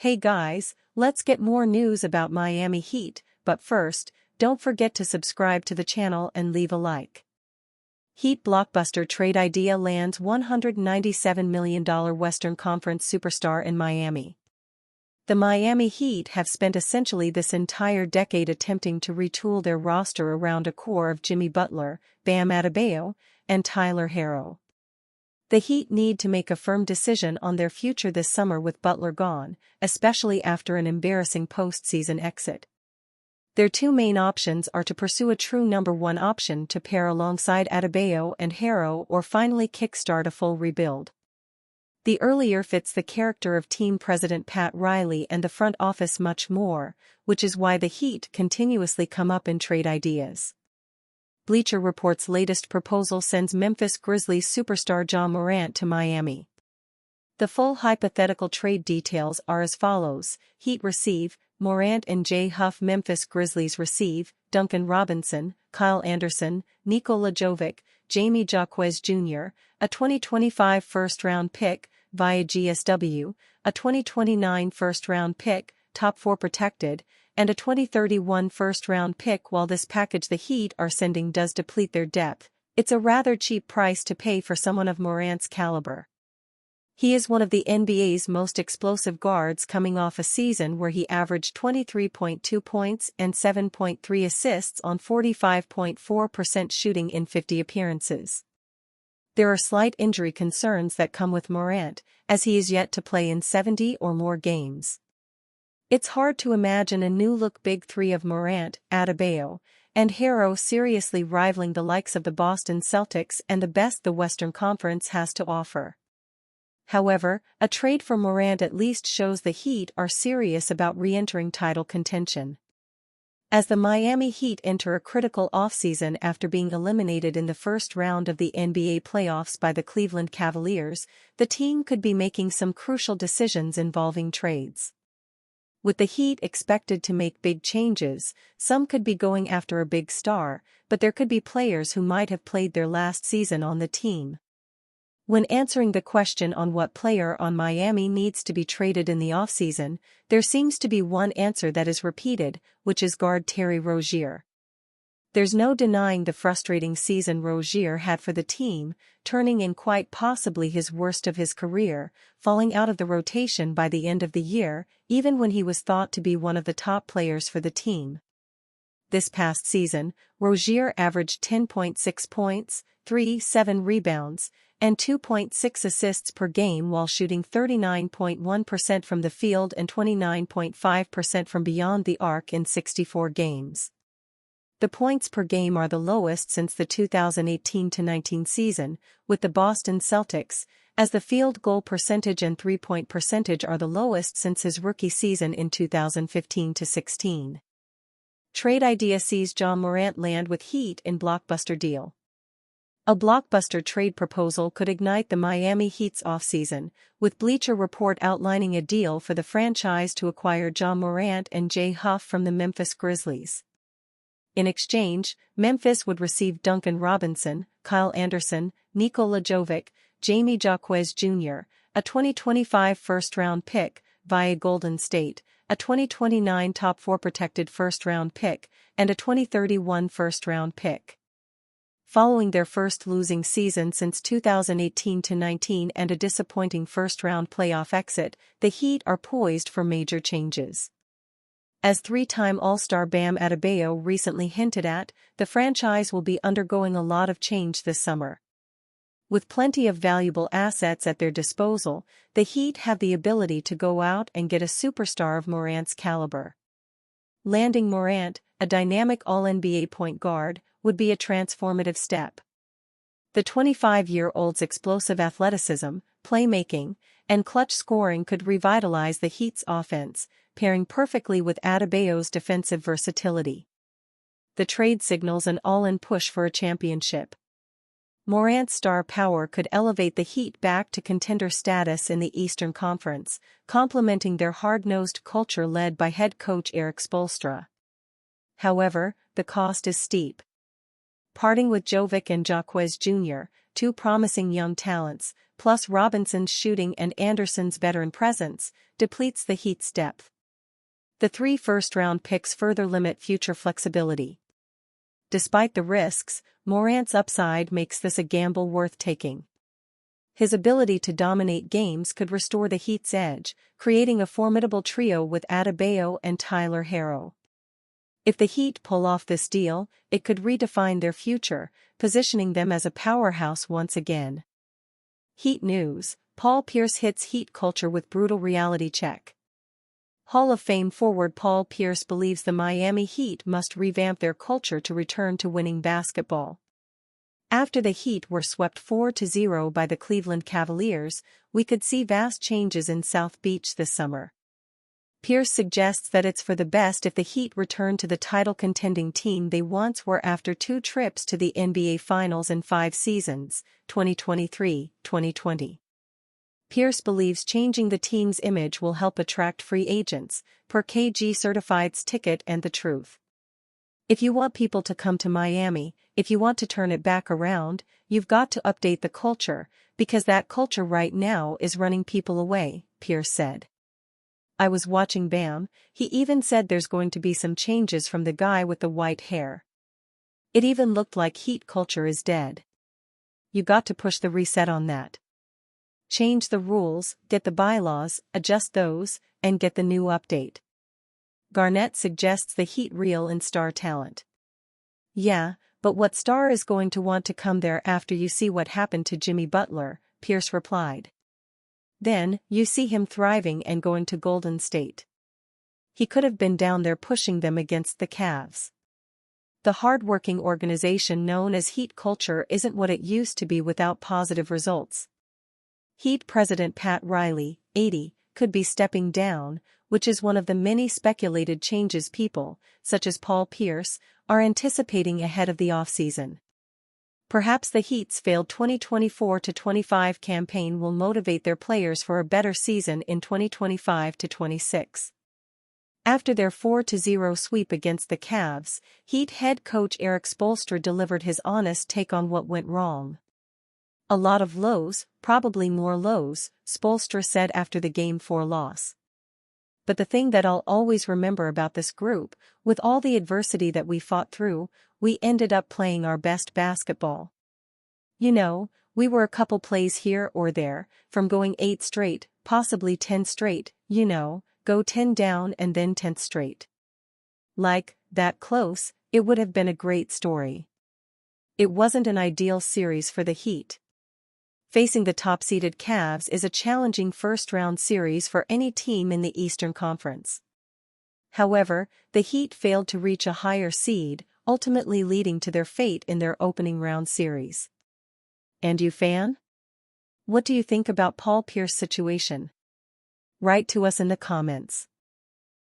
Hey guys, let's get more news about Miami Heat, but first, don't forget to subscribe to the channel and leave a like. Heat blockbuster trade idea lands $197 million Western Conference superstar in Miami. The Miami Heat have spent essentially this entire decade attempting to retool their roster around a core of Jimmy Butler, Bam Adebayo, and Tyler Herro. The Heat need to make a firm decision on their future this summer with Butler gone, especially after an embarrassing postseason exit. Their two main options are to pursue a true number one option to pair alongside Adebayo and Herro or finally kickstart a full rebuild. The earlier fits the character of team president Pat Riley and the front office much more, which is why the Heat continuously come up in trade ideas. Bleacher Report's latest proposal sends Memphis Grizzlies superstar Ja Morant to Miami. The full hypothetical trade details are as follows: Heat receive, Morant and Jay Huff. Memphis Grizzlies receive, Duncan Robinson, Kyle Anderson, Nikola Jovic, Jamie Jaquez Jr., a 2025 first-round pick, via GSW, a 2029 first-round pick, top 4 protected, and a 2031 first-round pick. While this package the Heat are sending does deplete their depth, it's a rather cheap price to pay for someone of Morant's caliber. He is one of the NBA's most explosive guards, coming off a season where he averaged 23.2 points and 7.3 assists on 45.4% shooting in 50 appearances. There are slight injury concerns that come with Morant, as he is yet to play in 70 or more games. It's hard to imagine a new-look big three of Morant, Adebayo, and Herro seriously rivaling the likes of the Boston Celtics and the best the Western Conference has to offer. However, a trade for Morant at least shows the Heat are serious about re-entering title contention. As the Miami Heat enter a critical offseason after being eliminated in the first round of the NBA playoffs by the Cleveland Cavaliers, the team could be making some crucial decisions involving trades. With the Heat expected to make big changes, some could be going after a big star, but there could be players who might have played their last season on the team. When answering the question on what player on Miami needs to be traded in the offseason, there seems to be one answer that is repeated, which is guard Terry Rozier. There's no denying the frustrating season Rozier had for the team, turning in quite possibly his worst of his career, falling out of the rotation by the end of the year, even when he was thought to be one of the top players for the team. This past season, Rozier averaged 10.6 points, 3.7 rebounds, and 2.6 assists per game while shooting 39.1% from the field and 29.5% from beyond the arc in 64 games. The points per game are the lowest since the 2018-19 season, with the Boston Celtics, as the field goal percentage and three-point percentage are the lowest since his rookie season in 2015-16. Trade idea sees Ja Morant land with Heat in blockbuster deal. A blockbuster trade proposal could ignite the Miami Heat's offseason, with Bleacher Report outlining a deal for the franchise to acquire Ja Morant and Jay Huff from the Memphis Grizzlies. In exchange, Memphis would receive Duncan Robinson, Kyle Anderson, Nikola Jovic, Jamie Jaquez Jr., a 2025 first-round pick, via Golden State, a 2029 top 4 protected first-round pick, and a 2031 first-round pick. Following their first losing season since 2018-19 and a disappointing first-round playoff exit, the Heat are poised for major changes. As three-time All-Star Bam Adebayo recently hinted at, the franchise will be undergoing a lot of change this summer. With plenty of valuable assets at their disposal, the Heat have the ability to go out and get a superstar of Morant's caliber. Landing Morant, a dynamic All-NBA point guard, would be a transformative step. The 25-year-old's explosive athleticism, playmaking, and clutch scoring could revitalize the Heat's offense, pairing perfectly with Adebayo's defensive versatility. The trade signals an all-in push for a championship. Morant's star power could elevate the Heat back to contender status in the Eastern Conference, complementing their hard-nosed culture led by head coach Erik Spoelstra. However, the cost is steep. Parting with Jovic and Jaquez Jr., two promising young talents, plus Robinson's shooting and Anderson's veteran presence, depletes the Heat's depth. The 3 first-round picks further limit future flexibility. Despite the risks, Morant's upside makes this a gamble worth taking. His ability to dominate games could restore the Heat's edge, creating a formidable trio with Adebayo and Tyler Herro. If the Heat pull off this deal, it could redefine their future, positioning them as a powerhouse once again. Heat news: Paul Pierce hits Heat culture with brutal reality check. Hall of Fame forward Paul Pierce believes the Miami Heat must revamp their culture to return to winning basketball. After the Heat were swept 4-0 by the Cleveland Cavaliers, we could see vast changes in South Beach this summer. Pierce suggests that it's for the best if the Heat return to the title-contending team they once were after 2 trips to the NBA Finals in 5 seasons, 2023-2020. Pierce believes changing the team's image will help attract free agents, per KG Certified's Ticket and the Truth. If you want people to come to Miami, if you want to turn it back around, you've got to update the culture, because that culture right now is running people away, Pierce said. I was watching Bam, he even said there's going to be some changes from the guy with the white hair. It even looked like Heat culture is dead. You got to push the reset on that. Change the rules, get the bylaws, adjust those, and get the new update. Garnett suggests the Heat reel in star talent. Yeah, but what star is going to want to come there after you see what happened to Jimmy Butler, Pierce replied. Then, you see him thriving and going to Golden State. He could have been down there pushing them against the Cavs. The hard-working organization known as Heat culture isn't what it used to be without positive results. Heat president Pat Riley, 80, could be stepping down, which is one of the many speculated changes people, such as Paul Pierce, are anticipating ahead of the offseason. Perhaps the Heat's failed 2024-25 campaign will motivate their players for a better season in 2025-26. After their 4-0 sweep against the Cavs, Heat head coach Erik Spoelstra delivered his honest take on what went wrong. A lot of lows, probably more lows, Spoelstra said after the Game 4 loss. But the thing that I'll always remember about this group, with all the adversity that we fought through, we ended up playing our best basketball. You know, we were a couple plays here or there, from going 8 straight, possibly 10 straight, you know, go 10 down and then 10th straight. Like, that close, it would have been a great story. It wasn't an ideal series for the Heat. Facing the top-seeded Cavs is a challenging first-round series for any team in the Eastern Conference. However, the Heat failed to reach a higher seed, ultimately leading to their fate in their opening round series. And you fan? What do you think about Paul Pierce's situation? Write to us in the comments.